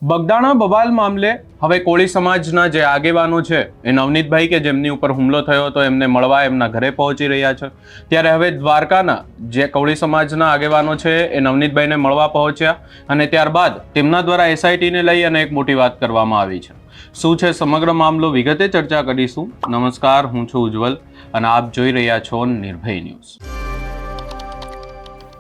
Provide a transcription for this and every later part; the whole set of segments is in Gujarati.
બગદાણા બબાલ મામલે હવે કોળી સમાજના જે આગેવાનો છે એ નવનીતભાઈ કે જેમની ઉપર હુમલો થયો હતો એમને મળવા એમના ઘરે પહોંચી રહ્યા છે। ત્યારે હવે દ્વારકાના જે કોળી સમાજના આગેવાનો છે એ નવનીતભાઈને મળવા પહોંચ્યા અને ત્યારબાદ તેમના દ્વારા એસઆઈટીને લઈ અને એક મોટી વાત કરવામાં આવી છે। શું છે સમગ્ર મામલો વિગતે ચર્ચા કરીશું। નમસ્કાર, હું છું ઉજ્જવલ અને આપ જોઈ રહ્યા છો નિર્ભય ન્યૂઝ।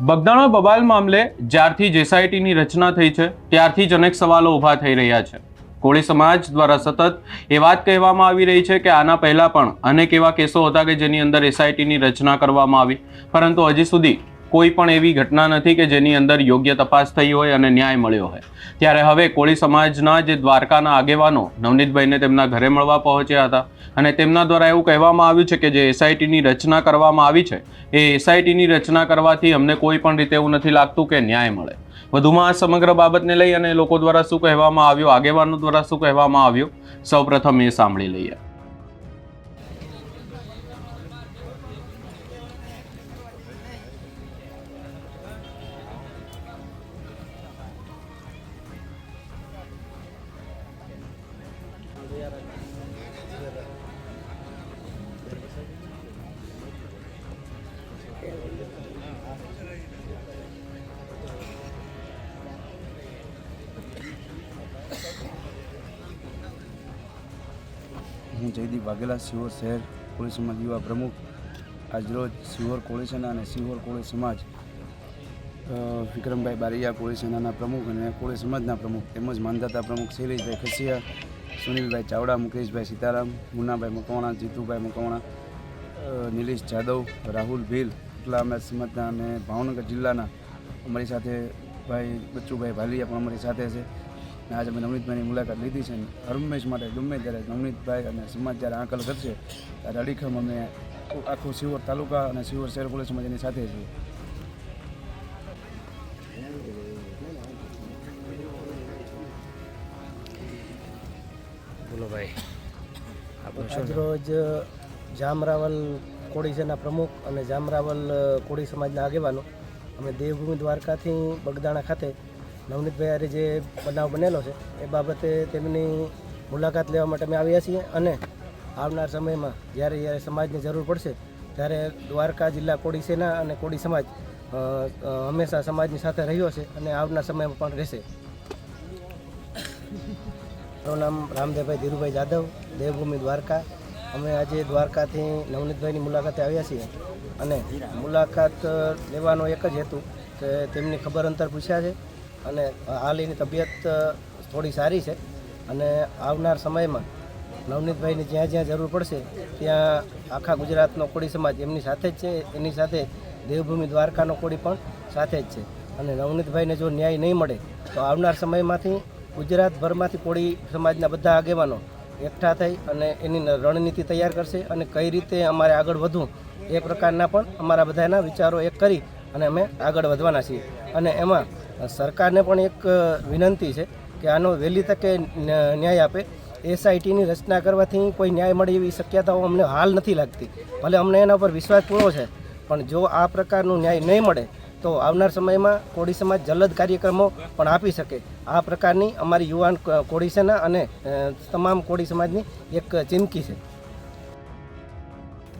બગદાણા બબાલ મામલે જ્યારથી એસઆઈટીની રચના થઈ છે ત્યારથી જ અનેક સવાલો ઊભા થઈ રહ્યા છે। કોળી સમાજ દ્વારા સતત એ વાત કહેવામાં આવી રહી છે કે આના પહેલા પણ અનેક એવા કેસો હતા કે જેની અંદર એસઆઈટીની રચના કરવામાં આવી, પરંતુ હજી સુધી કોઈ પણ એવી ઘટના નથી કે જેની અંદર યોગ્ય તપાસ થઈ હોય અને ન્યાય મળ્યો હોય। ત્યારે હવે કોળી સમાજના જે દ્વારકાના આગેવાનો નવનીતભાઈને તેમના ઘરે મળવા પહોંચ્યા હતા અને તેમના દ્વારા એવું કહેવામાં આવ્યું છે કે જે એસઆઈટીની રચના કરવામાં આવી છે એ એસઆઈટીની રચના કરવાથી અમને કોઈ પણ રીતે એવું નથી લાગતું કે ન્યાય મળે। વધુમાં આ સમગ્ર બાબતને લઈ અને લોકો દ્વારા શું કહેવામાં આવ્યું, આગેવાનો દ્વારા શું કહેવામાં આવ્યું, સૌપ્રથમ એ સાંભળી લઈએ। હું જયદીપ વાઘેલા, સિહોર શહેર કોળી સમાજ યુવા પ્રમુખ। આજરોજ સિહોર કોળી સેના અને સિહોર કોળી સમાજ વિક્રમભાઈ બારૈયા કોળી સેનાના પ્રમુખ અને કોળી સમાજના પ્રમુખ તેમજ માનધાતા પ્રમુખ શૈલેષભાઈ ખસિયા, સુનિલભાઈ ચાવડા, મુકેશભાઈ સીતારામ, મુન્નાભાઈ મકવાણા, જીતુભાઈ મકવાણા, નિલેશ જાદવ, રાહુલ ભીલ એટલા અમે સમાજના અને ભાવનગર જિલ્લાના અમારી સાથે ભાઈ બચ્ચુભાઈ ભાલિયા પણ અમારી સાથે છે। આજે અમે નવનીતભાઈની મુલાકાત લીધી છે। હરમેશ માટે ગમે ત્યારે નવનીતભાઈ અને સમાજ જ્યારે આંકલ કરશે ત્યારે અડીખમ અમે આખું સિહોર તાલુકા અને સિહોર શહેર કોળી સમાજ એની સાથે છીએ। બોલો ભાઈ। આજરોજ જામરાવલ કોળી સેના પ્રમુખ અને જામરાવલ કોળી સમાજના આગેવાનો અમે દેવભૂમિ દ્વારકાથી બગદાણા ખાતે નવનીતભાઈ હારે જે બનાવ બનેલો છે એ બાબતે તેમની મુલાકાત લેવા માટે અમે આવ્યા છીએ અને આવનાર સમયમાં જ્યારે સમાજની જરૂર પડશે ત્યારે દ્વારકા જિલ્લા કોળી સેના અને કોળી સમાજ હંમેશા સમાજની સાથે રહ્યો છે અને આવનાર સમયમાં પણ રહેશે। મારું નામ રામદેવભાઈ ધીરુભાઈ જાદવ, દેવભૂમિ દ્વારકા। અમે આજે દ્વારકાથી નવનીતભાઈની મુલાકાતે આવ્યા છીએ અને મુલાકાત લેવાનો એક જ હેતુ કે તેમની ખબર અંતર પૂછ્યા છે અને હાલ એની તબિયત થોડી સારી છે અને આવનાર સમયમાં નવનીતભાઈની જ્યાં જ્યાં જરૂર પડશે ત્યાં આખા ગુજરાતનો કોળી સમાજ એમની સાથે જ છે, એની સાથે દેવભૂમિ દ્વારકાનો કોળી પણ સાથે જ છે અને નવનીતભાઈને જો ન્યાય નહીં મળે તો આવનાર સમયમાંથી ગુજરાતભરમાંથી કોળી સમાજના બધા આગેવાનો એકઠા થઈ અને એની રણનીતિ તૈયાર કરશે અને કઈ રીતે અમારે આગળ વધવું એ પ્રકારના પણ અમારા બધાના વિચારો એક કરી અને અમે આગળ વધવાના છીએ। અને એમાં સરકારને પણ એક વિનંતી છે કે આનો વહેલી તકે ન્યાય આપે। એસઆઈટીની રચના કરવાથી કોઈ ન્યાય મળે એવી શક્યતાઓ અમને હાલ નથી લાગતી, ભલે અમને એના પર વિશ્વાસ પૂરો છે, પણ જો આ પ્રકારનું ન્યાય નહીં મળે તો આવનાર સમયમાં કોળી સમાજ જલદ કાર્યક્રમો પણ આપી શકે। આ પ્રકારની અમારી યુવાન કોળી સેના અને તમામ કોળી સમાજની એક ચીમકી છે।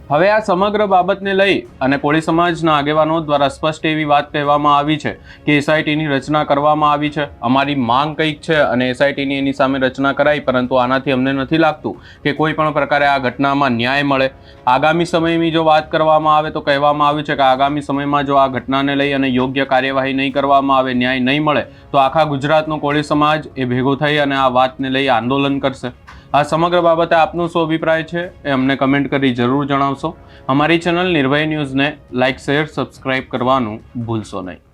હવે આ સમગ્ર બાબતને લઈ અને કોળી સમાજના આગેવાનો દ્વારા સ્પષ્ટ એવી વાત કહેવામાં આવી છે કે એસઆઈટીની રચના કરવામાં આવી છે, અમારી માંગ કંઈક છે અને એસઆઈટીની એની સામે રચના કરાઈ, પરંતુ આનાથી અમને નથી લાગતું કે કોઈ પણ પ્રકારે આ ઘટનામાં ન્યાય મળે। આગામી સમયની જો વાત કરવામાં આવે તો કહેવામાં આવ્યું છે કે આગામી સમયમાં જો આ ઘટનાને લઈ અને યોગ્ય કાર્યવાહી નહીં કરવામાં આવે, ન્યાય નહીં મળે તો આખા ગુજરાતનો કોળી સમાજ એ ભેગો થઈ અને આ વાતને લઈ આંદોલન કરશે। આ સમગ્ર બાબતે આપનો શું અભિપ્રાય છે એ અમને કમેન્ટ કરી જરૂર જણાવશો। અમારી ચેનલ નિર્ભય ન્યૂઝને લાઇક, શેર, સબસ્ક્રાઇબ કરવાનું ભૂલશો નહીં।